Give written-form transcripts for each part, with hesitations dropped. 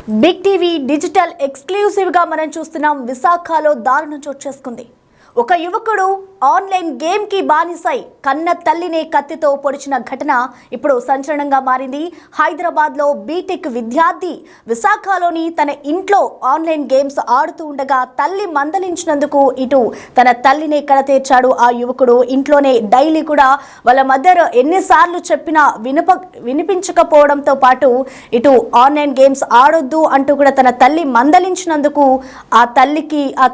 Big TV digital exclusive గా మనం చూస్తున్నాం. విశాఖలో దారుణం చోటు చేసుకుంది. ఒక యువకుడు ఆన్లైన్ గేమ్ కి బానిసై కన్న తల్లిని కత్తితో పొడిచిన ఘటన ఇప్పుడు సంచలనంగా మారింది. హైదరాబాద్ లో బీటెక్ విద్యార్థి విశాఖలోని తన ఇంట్లో ఆన్లైన్ గేమ్స్ ఆడుతూ ఉండగా తల్లి మందలించినందుకు ఇటు తన తల్లిని కడతీర్చాడు ఆ యువకుడు. ఇంట్లోనే డైలీ కూడా వాళ్ళ మదర్ ఎన్నిసార్లు చెప్పినా వినిపించకపోవడంతో పాటు ఇటు ఆన్లైన్ గేమ్స్ ఆడొద్దు అంటూ కూడా తన తల్లి మందలించినందుకు ఆ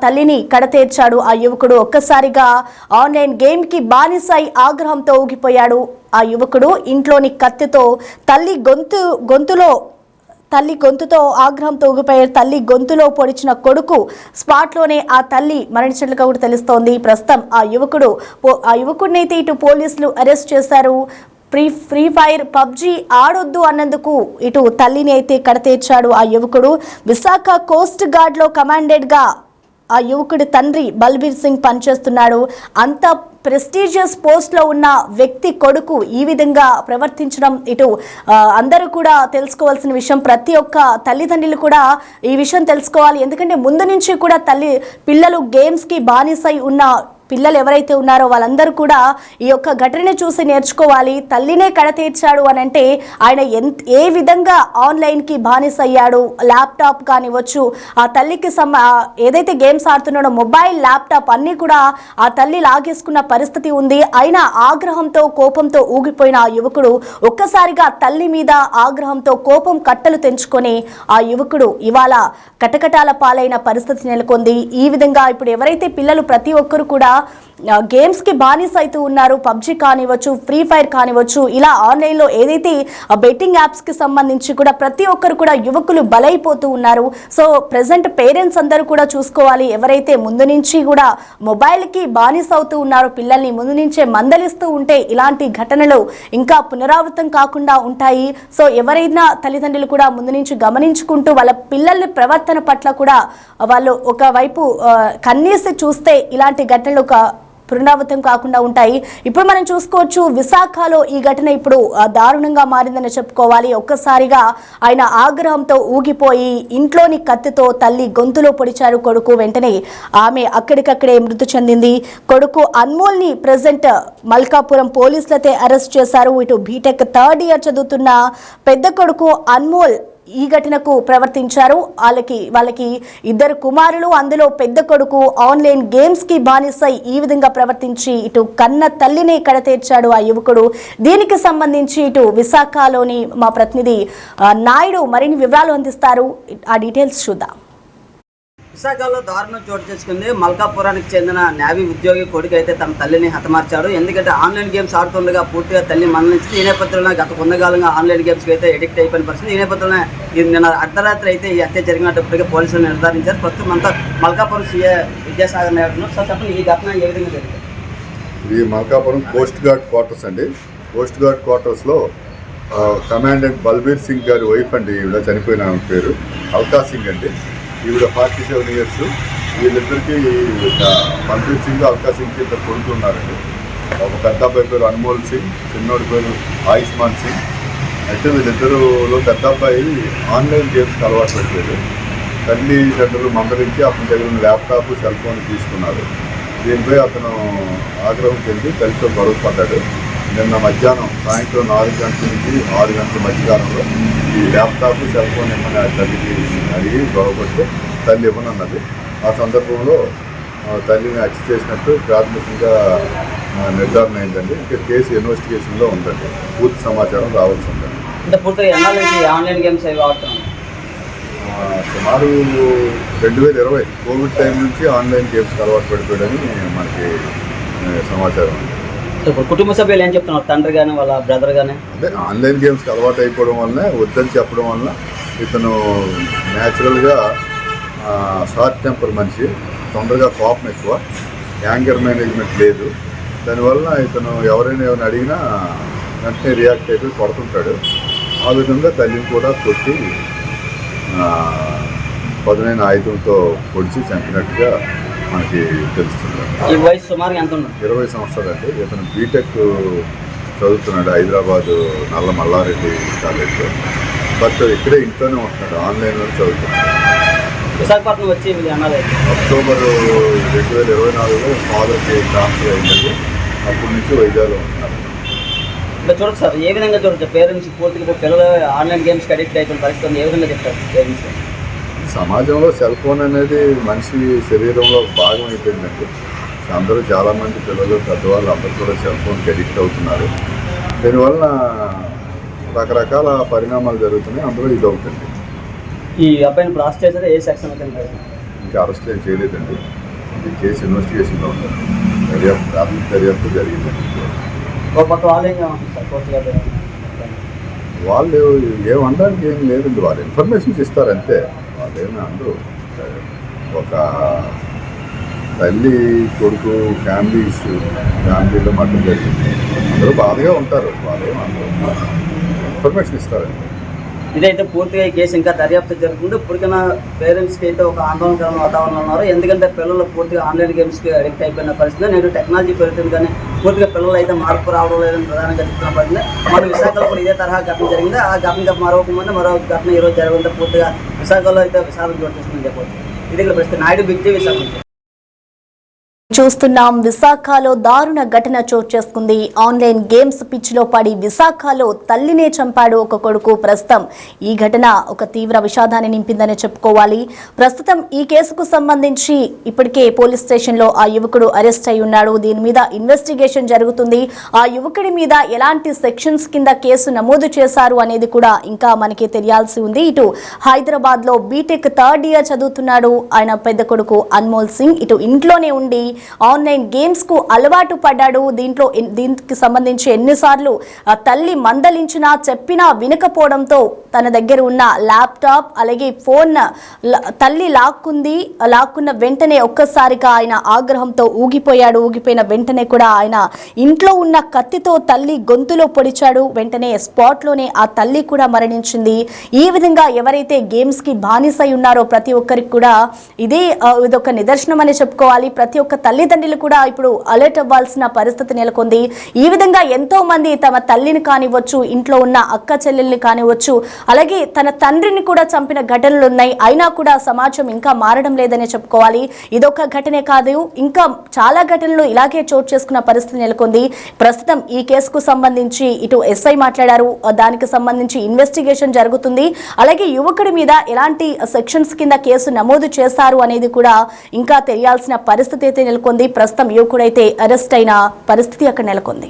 తల్లిని కడతీర్చాడు ఆ యువకుడు. ఒక్కసారిగా ఆన్లైన్ గేమ్ కి బానిసై ఆగ్రహంతో ఊగిపోయాడు ఆ యువకుడు. ఇంట్లోని కత్తితో తల్లి గొంతుతో ఆగ్రహంతో ఊగిపోయాడు. తల్లి గొంతులో పొడిచిన కొడుకు స్పాట్లోనే ఆ తల్లి మరణించినట్లుగా కూడా తెలుస్తోంది. ప్రస్తుతం ఆ యువకుడినైతే ఇటు పోలీసులు అరెస్ట్ చేశారు. ఫ్రీ ఫైర్ పబ్జీ ఆడొద్దు అన్నందుకు ఇటు తల్లిని అయితే కడతీర్చాడు ఆ యువకుడు. విశాఖ కోస్ట్ గార్డ్ లో కమాండెడ్ గా ఆ యువకుడి తండ్రి బల్బీర్ సింగ్ పనిచేస్తున్నాడు. అంత ప్రెస్టీజియస్ పోస్ట్ లో ఉన్న వ్యక్తి కొడుకు ఈ విధంగా ప్రవర్తించడం ఇటు అందరూ కూడా తెలుసుకోవాల్సిన విషయం. ప్రతి ఒక్క తల్లిదండ్రులు కూడా ఈ విషయం తెలుసుకోవాలి. ఎందుకంటే ముందు నుంచి కూడా పిల్లలు గేమ్స్ కి బానిసై ఉన్న పిల్లలు ఎవరైతే ఉన్నారో వాళ్ళందరూ కూడా ఈ యొక్క ఘటనని చూసి నేర్చుకోవాలి. తల్లినే కడతీర్చాడు అని అంటే ఆయన ఏ విధంగా ఆన్లైన్కి బానిసయ్యాడు. ల్యాప్టాప్ కానివ్వచ్చు, ఆ తల్లికి ఏదైతే గేమ్స్ ఆడుతున్నాడో మొబైల్, ల్యాప్టాప్ అన్నీ కూడా ఆ తల్లి లాగేసుకున్న పరిస్థితి ఉంది. అయినా ఆగ్రహంతో కోపంతో ఊగిపోయిన ఆ యువకుడు ఒక్కసారిగా తల్లి మీద ఆగ్రహంతో కోపం కట్టలు తెంచుకొని ఆ యువకుడు ఇవాళ కటకటాల పాలైన పరిస్థితి నెలకొంది. ఈ విధంగా ఇప్పుడు ఎవరైతే పిల్లలు ప్రతి ఒక్కరు కూడా గేమ్స్ కి బానిస అవుతూ ఉన్నారు, పబ్జీ కానివ్వచ్చు, ఫ్రీ ఫైర్ కానివ్వచ్చు, ఇలా ఆన్లైన్లో ఏదైతే బెట్టింగ్ యాప్స్ కి సంబంధించి కూడా ప్రతి ఒక్కరు కూడా యువకులు బలైపోతూ ఉన్నారు. సో ప్రెసెంట్ పేరెంట్స్ అందరూ కూడా చూసుకోవాలి. ఎవరైతే ముందు నుంచి కూడా మొబైల్ కి బానిస అవుతూ ఉన్నారో పిల్లల్ని ముందు నుంచే మందలిస్తూ ఉంటే ఇలాంటి ఘటనలు ఇంకా పునరావృతం కాకుండా ఉంటాయి. సో ఎవరైనా తల్లిదండ్రులు కూడా ముందు నుంచి గమనించుకుంటూ వాళ్ళ పిల్లల ప్రవర్తన పట్ల కూడా వాళ్ళు ఒకవైపు కన్నీసి చూస్తే ఇలాంటి ఘటనలు పునరావృతం కాకుండా ఉంటాయి. ఇప్పుడు మనం చూసుకోవచ్చు విశాఖలో ఈ ఘటన ఇప్పుడు దారుణంగా మారిందని చెప్పుకోవాలి. ఒక్కసారిగా ఆయన ఆగ్రహంతో ఊగిపోయి ఇంట్లోని కత్తితో తల్లి గొంతులో పొడిచారు కొడుకు. వెంటనే ఆమె అక్కడికక్కడే మృతి చెందింది. కొడుకు అన్మోల్ని ప్రెసెంట్ మల్కాపురం పోలీసులతో అరెస్ట్ చేశారు. ఇటు బీటెక్ థర్డ్ ఇయర్ చదువుతున్న పెద్ద కొడుకు అన్మోల్ ఈ ఘటనకు ప్రవర్తించారు. వాళ్ళకి ఇద్దరు కుమారులు, అందులో పెద్ద కొడుకు ఆన్లైన్ గేమ్స్ కి బానిసై ఈ విధంగా ప్రవర్తించి ఇటు కన్న తల్లిని కడతీర్చాడు ఆ యువకుడు. దీనికి సంబంధించి ఇటు విశాఖలోని మా ప్రతినిధి నాయుడు మరిన్ని వివరాలు అందిస్తారు. ఆ డీటెయిల్స్ చూద్దాం. విశాఖలో దారుణం చోటు చేసుకుంది. మల్కాపురానికి చెందిన నేవీ ఉద్యోగి కొడుకు అయితే తన తల్లిని హతమార్చాడు. ఎందుకంటే ఆన్లైన్ గేమ్స్ ఆడుతుండగా పూర్తిగా తల్లి మందలించింది. ఈ నేపథ్యంలో గత కొంతకాలంగా ఆన్లైన్ గేమ్స్కి అయితే ఎడిక్ట్ అయిపోయిన పరిస్థితి. ఈ నేపథ్యంలో నిన్న అర్ధరాత్రి అయితే ఈ హత్య జరిగినప్పటికీ పోలీసులు నిర్ధారించారు. ప్రస్తుతం అంతా మల్కాపురం సీఏ విద్యాసాగర్ నాయుడు. సార్ చెప్పండి, ఈ ఘటన ఏ విధంగా జరిగింది? ఇది మల్కాపురం కోస్ట్ గార్డ్ క్వార్టర్స్ అండి. కోస్ట్ గార్డ్ క్వార్టర్స్లో కమాండెంట్ బల్బీర్ సింగ్ గారి వైఫ్ అండి. ఈవిడ చనిపోయిన పేరు అల్కా సింగ్ అండి. ఈవిడ 47 ఇయర్స్. వీళ్ళిద్దరికీ బల్బీర్ సింగ్, అల్కా సింగ్ ఇద్దరు కొడుకున్నారండి. ఒక పెద్ద అబ్బాయి పేరు అన్మోల్ సింగ్, చిన్నోడి పేరు ఆయుష్మాన్ సింగ్. అయితే వీళ్ళిద్దరులో పెద్ద అబ్బాయి ఆన్లైన్ గేమ్స్కి అలవాటు పెట్టలేదు. తల్లిదండ్రులు మందలించి అతని దగ్గర ఉన్న ల్యాప్టాప్, సెల్ ఫోన్ తీసుకున్నారు. దీనిపై అతను ఆగ్రహం చెంది తల్లితో గొడవ పడ్డాడు. నిన్న మధ్యాహ్నం సాయంత్రం 4 గంటల నుంచి 6 గంటల మధ్యకాలంలో ఈ ల్యాప్టాప్, సెల్ ఫోన్ ఇవ్వమని ఆ తల్లికి అడిగి గొడవపడితే తల్లి ఇవ్వనన్నది. ఆ సందర్భంలో తల్లిని హత్య చేసినట్టు ప్రాథమికంగా నిర్ధారణ అయిందండి. ఇంకా కేసు ఇన్వెస్టిగేషన్లో ఉందండి. పూర్తి సమాచారం రావాల్సి ఉందండి. ఆన్లైన్ గేమ్స్ సుమారు 2020 కోవిడ్ టైం నుంచి ఆన్లైన్ గేమ్స్కి అలవాటు పడిపోయాడని మనకి సమాచారం ఉంది. కుటుంబ సభ్యులు ఏం చెప్తున్నారు, తండ్రి కానీ వాళ్ళ బ్రదర్ కానీ? అదే ఆన్లైన్ గేమ్స్కి అలవాటు అయిపోవడం వల్ల, వద్దని చెప్పడం వల్ల ఇతను న్యాచురల్గా షార్ట్ టెంపర్ మనిషి, తొందరగా కోపం ఎక్కువ, యాంగర్ మేనేజ్మెంట్ లేదు. దానివల్ల ఇతను ఎవరైనా ఏమైనా అడిగినా వెంటనే రియాక్ట్ అయిపోయి కొడుతుంటాడు. ఆ విధంగా తల్లిని కూడా కొట్టి పదునైన ఆయుధంతో పొడిచి చంపినట్టుగా మనకి తెలుస్తుంది. ఈ వయసు సుమారు ఎంత ఉంది? 20 సంవత్సరాలు అండి. ఇతను బీటెక్ చదువుతున్నాడు హైదరాబాదు నల్ల మల్లారెడ్డి కాలేజ్లో. బట్ ఇక్కడే ఇంట్లోనే ఉంటున్నాడు, ఆన్లైన్లో చదువుతున్నాడు. విశాఖపట్నం వచ్చి అన్నది అక్టోబర్ 2024లో ఫాదర్కి ట్రాన్స్ఫర్ అయిందండి. అప్పటి నుంచి వైజాగ్లో ఉంటున్నారు. ఇంకా చూడదు సార్, ఏ విధంగా చూడొచ్చు పేరెంట్స్ పూర్తిగా పిల్లలు ఆన్లైన్ గేమ్స్కి అడిక్ట్ అయిపోయిన పరిస్థితి ఏ విధంగా చెప్తారు పేరెంట్స్? సమాజంలో సెల్ ఫోన్ అనేది మనిషి శరీరంలో భాగం అయిపోయిందండి. అందరూ చాలామంది పిల్లలు పెద్దవాళ్ళు అందరూ కూడా సెల్ ఫోన్కి అడిక్ట్ అవుతున్నారు. దీనివల్ల రకరకాల పరిణామాలు జరుగుతున్నాయి, అందులో ఇది అవుతుంది. ఈ అబ్బాయిని ఇప్పుడు అరెస్ట్ చేశారు, ఏ సెక్షన్ ఇంకా అరెస్ట్ ఏం చేయలేదండి. ఈ కేసు ఇన్వెస్టిగేషన్లో ఉంటుంది, ప్రాథమిక దర్యాప్తు జరిగిందండి. ఒక పక్క వాళ్ళు ఏం కావాలి సార్ కోర్టు గారు? వాళ్ళు ఏమనడానికి ఏం లేదండి, వాళ్ళు ఇన్ఫర్మేషన్స్ ఇస్తారంతే. వాళ్ళు ఏమి అందరూ ఒక తల్లి కొడుకు ఫ్యామిలీ ఇష్యూ, ఫ్యామిలీలో మట్టం జరిగింది, అందరూ బాధగా ఉంటారు. వాళ్ళు ఏమంటారు ఇన్ఫర్మేషన్ ఇస్తారండి. ఇదైతే పూర్తిగా ఈ కేసు ఇంకా దర్యాప్తు జరుగుతుంది. ఇప్పటికైనా పేరెంట్స్కి అయితే ఒక ఆందోళనకరమైన వాతావరణంలో ఉన్నారు. ఎందుకంటే పిల్లలు పూర్తిగా ఆన్లైన్ గేమ్స్కి అడిక్ట్ అయిపోయిన పరిస్థితి. నేను టెక్నాలజీ పెరుగుతుంది కానీ పూర్తిగా పిల్లలు అయితే మార్పు రావడం లేదని ప్రధానంగా చెప్తున్న పరిస్థితి. మన విశాఖలో కూడా ఇదే తరహా ఘటన జరిగింది. ఆ ఘటన మరో ఘటన ఈరోజు జరగడంతో పూర్తిగా విశాఖలో అయితే విశాఖం చోటు చేసుకుని చెప్పవచ్చు. ఇది పరిస్థితి. నాయుడు బిగ్ విశాఖ చూస్తున్నాం. విశాఖలో దారుణ ఘటన చోటు చేసుకుంది. ఆన్లైన్ గేమ్స్ పిచ్చిలో పడి విశాఖలో తల్లినే చంపాడు ఒక కొడుకు. ప్రస్తుతం ఈ ఘటన ఒక తీవ్ర విషాదాన్ని నింపిందని చెప్పుకోవాలి. ప్రస్తుతం ఈ కేసుకు సంబంధించి ఇప్పటికే పోలీస్ స్టేషన్లో ఆ యువకుడు అరెస్ట్ అయి ఉన్నాడు. దీని మీద ఇన్వెస్టిగేషన్ జరుగుతుంది. ఆ యువకుడి మీద ఎలాంటి సెక్షన్స్ కింద కేసు నమోదు చేశారు అనేది కూడా ఇంకా మనకి తెలియాల్సి ఉంది. ఇటు హైదరాబాద్ లో బీటెక్ 3rd ఇయర్ చదువుతున్నాడు ఆయన పెద్ద కొడుకు అన్మోల్ సింగ్. ఇటు ఇంట్లోనే ఉండి ఆన్లైన్ గేమ్స్ కు అలవాటు పడ్డాడు. దీనికి సంబంధించి ఎన్నిసార్లు తల్లి మందలించినా చెప్పినా వినకపోవడంతో తన దగ్గర ఉన్న ల్యాప్టాప్ అలాగే ఫోన్ తల్లి లాక్కున్న వెంటనే ఒక్కసారిగా ఆయన ఆగ్రహంతో ఊగిపోయాడు. ఊగిపోయిన వెంటనే కూడా ఆయన ఇంట్లో ఉన్న కత్తితో తల్లి గొంతులో పొడిచాడు. వెంటనే స్పాట్లోనే ఆ తల్లి కూడా మరణించింది. ఈ విధంగా ఎవరైతే గేమ్స్ కి బానిసై ఉన్నారో ప్రతి ఒక్కరికి కూడా ఇదొక నిదర్శనం అని చెప్పుకోవాలి. ప్రతి ఒక్క తల్లిదండ్రులు కూడా ఇప్పుడు అలర్ట్ అవ్వాల్సిన పరిస్థితి నెలకొంది. ఈ విధంగా ఎంతో మంది తమ తల్లిని కానివచ్చు, ఇంట్లో ఉన్న అక్క చెల్లెల్ని కానివచ్చు, అలాగే తన తండ్రిని కూడా చంపిన ఘటనలు ఉన్నాయి. అయినా కూడా సమాజం ఇంకా మారడం లేదని చెప్పుకోవాలి. ఇదొక ఘటనే కాదు, ఇంకా చాలా ఘటనలు ఇలాగే చోటు చేసుకున్న పరిస్థితి నెలకొంది. ప్రస్తుతం ఈ కేసుకు సంబంధించి ఇటు ఎస్ఐ మాట్లాడారు. దానికి సంబంధించి ఇన్వెస్టిగేషన్ జరుగుతుంది. అలాగే యువకుడి మీద ఎలాంటి సెక్షన్స్ కింద కేసు నమోదు చేశారు అనేది కూడా ఇంకా తెలియాల్సిన పరిస్థితి అయితే నెలకొంది. ప్రస్తుతం యువకుడైతే అరెస్ట్ అయిన పరిస్థితి అక్కడ నెలకొంది.